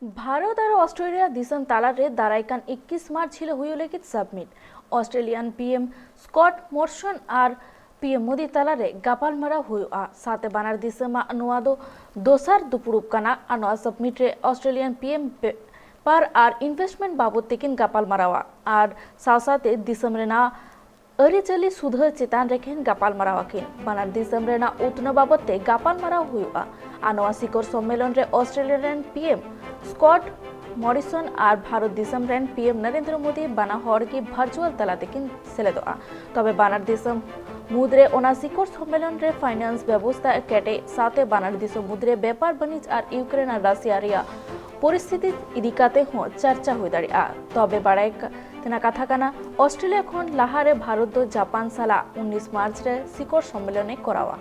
भारत और ऑस्ट्रेलिया दिसम तालारे दारायकान 21 मार्च हिलो हुयो लेकिन summit Australian PM Scott Morrison और पीएम मोदी तालारे गापालमारा हुआ साथे बानार दिसमा नोआ दो दोसार दुपुरुप काना नोआ सबमिट रे ऑस्ट्रेलियन पीएम पर और इन्वेस्टमेंट बाबत तेकिन गापालमारावा और साथे दिसम रेना अरिचली सुधर चेतान रेखेन गापालमारावा किन बानार दिसम रेना उतन बाबते गापालमारा हुआ नोआ शिखर सम्मेलन रे ऑस्ट्रेलियन पीएम स्कॉट मॉरिसन और भारत दिसम रेन पीएम नरेंद्र मोदी बाना हर की भार्चुअल तला तेकिन सेलेदोआ तबे बानार दिसम मुद्रे ओना शिखर सम्मेलन रे फाइनेंस व्यवस्था केटे साथे बानार दिसम मुद्रे व्यापार वाणिज्य और यूक्रेन और राशिया रिया परिस्थिति इदिकाते हो चर्चा हुई दाड़िया तबे बाड़ाय तेना कथा काना ऑस्ट्रेलिया खन लाहारे भारत दो जापान साला 19 मार्च रे शिखर सम्मेलने करावा।